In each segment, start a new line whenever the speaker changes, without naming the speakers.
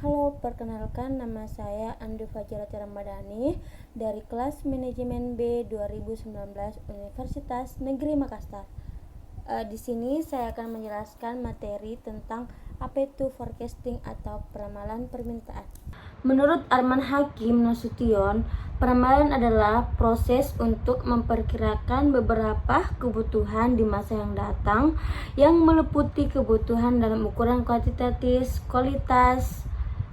Halo, perkenalkan nama saya Andu Fajrati Ramadhani dari kelas Manajemen B 2019 Universitas Negeri Makassar. Di sini saya akan menjelaskan materi tentang apa itu forecasting atau peramalan permintaan. Menurut Arman Hakim Nasution, peramalan adalah proses untuk memperkirakan beberapa kebutuhan di masa yang datang yang meliputi kebutuhan dalam ukuran kuantitatif, kualitas,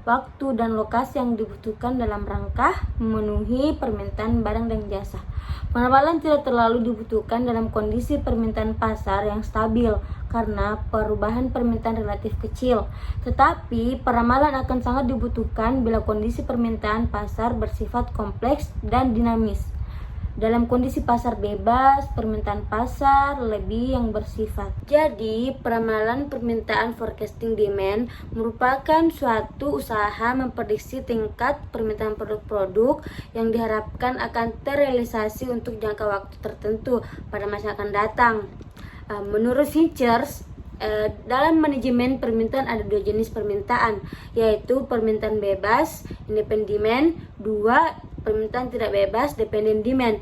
waktu, dan lokasi yang dibutuhkan dalam rangka memenuhi permintaan barang dan jasa. Peramalan tidak terlalu dibutuhkan dalam kondisi permintaan pasar yang stabil karena perubahan permintaan relatif kecil. Tetapi peramalan akan sangat dibutuhkan bila kondisi permintaan pasar bersifat kompleks dan dinamis. Dalam kondisi pasar bebas, permintaan pasar lebih yang bersifat. Jadi, peramalan permintaan forecasting demand merupakan suatu usaha memprediksi tingkat permintaan produk-produk yang diharapkan akan terrealisasi untuk jangka waktu tertentu pada masa akan datang. Menurut Finchers, dalam manajemen permintaan ada dua jenis permintaan, yaitu permintaan bebas, independent demand, dua permintaan tidak bebas, dependent demand.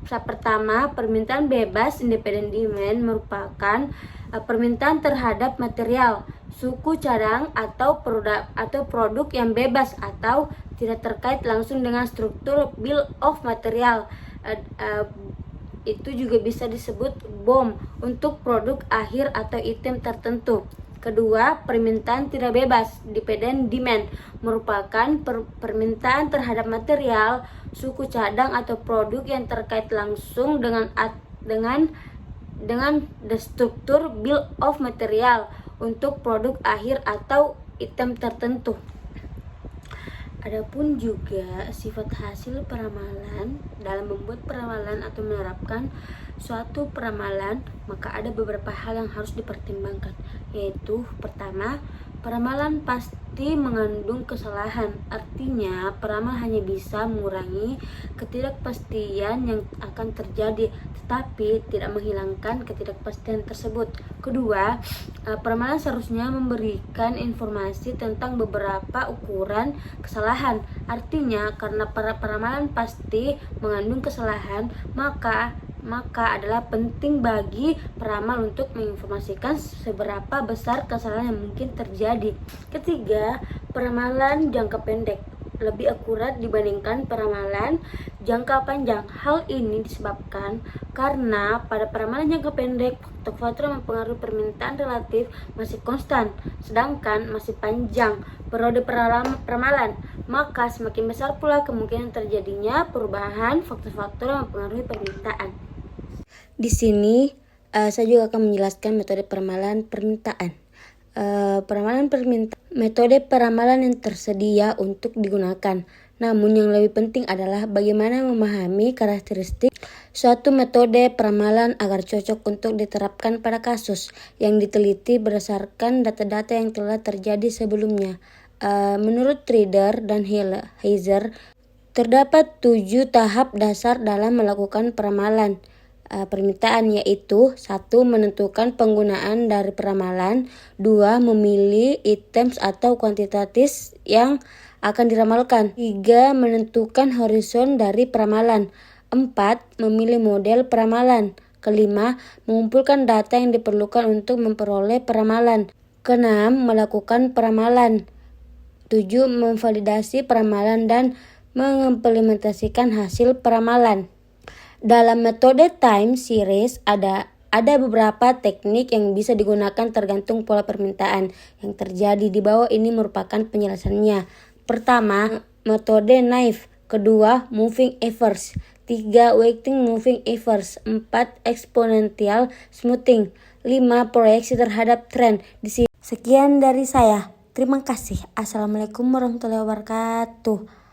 Pertama, permintaan bebas independent demand merupakan permintaan terhadap material, suku cadang atau produk yang bebas atau tidak terkait langsung dengan struktur bill of material. Itu juga bisa disebut BOM untuk produk akhir atau item tertentu. Kedua, permintaan tidak bebas, dependent demand, merupakan permintaan terhadap material, suku cadang atau produk yang terkait langsung dengan the struktur bill of material untuk produk akhir atau item tertentu. Adapun juga sifat hasil peramalan. Dalam membuat peramalan atau menerapkan suatu peramalan, maka ada beberapa hal yang harus dipertimbangkan, yaitu pertama, peramalan pasti mengandung kesalahan. Artinya, peramal hanya bisa mengurangi ketidakpastian yang akan terjadi, tetapi tidak menghilangkan ketidakpastian tersebut. Kedua, peramalan seharusnya memberikan informasi tentang beberapa ukuran kesalahan. Artinya, karena peramalan pasti mengandung kesalahan, maka adalah penting bagi peramal untuk menginformasikan seberapa besar kesalahan yang mungkin terjadi. Ketiga, peramalan jangka pendek lebih akurat dibandingkan peramalan jangka panjang. Hal ini disebabkan karena pada peramalan jangka pendek faktor-faktor yang mempengaruhi permintaan relatif masih konstan, sedangkan masih panjang periode peramalan, maka semakin besar pula kemungkinan terjadinya perubahan faktor-faktor yang mempengaruhi permintaan. Di sini saya juga akan menjelaskan metode peramalan permintaan. Metode peramalan yang tersedia untuk digunakan. Namun yang lebih penting adalah bagaimana memahami karakteristik suatu metode peramalan agar cocok untuk diterapkan pada kasus yang diteliti berdasarkan data-data yang telah terjadi sebelumnya. Menurut Trader dan Heiser, terdapat 7 tahap dasar dalam melakukan peramalan permintaan, yaitu 1. Menentukan penggunaan dari peramalan, 2. Memilih items atau kuantitatif yang akan diramalkan, 3. Menentukan horizon dari peramalan, 4. Memilih model peramalan, kelima, mengumpulkan data yang diperlukan untuk memperoleh peramalan, keenam, melakukan peramalan, 7. Memvalidasi peramalan dan mengimplementasikan hasil peramalan. Dalam metode time series ada beberapa teknik yang bisa digunakan tergantung pola permintaan yang terjadi. Di bawah ini merupakan penjelasannya. Pertama, metode knife. Kedua, moving average. 3. Weighting moving average. 4. Exponential smoothing. 5. Proyeksi terhadap tren. Sekian dari saya. Terima kasih. Assalamualaikum warahmatullahi wabarakatuh.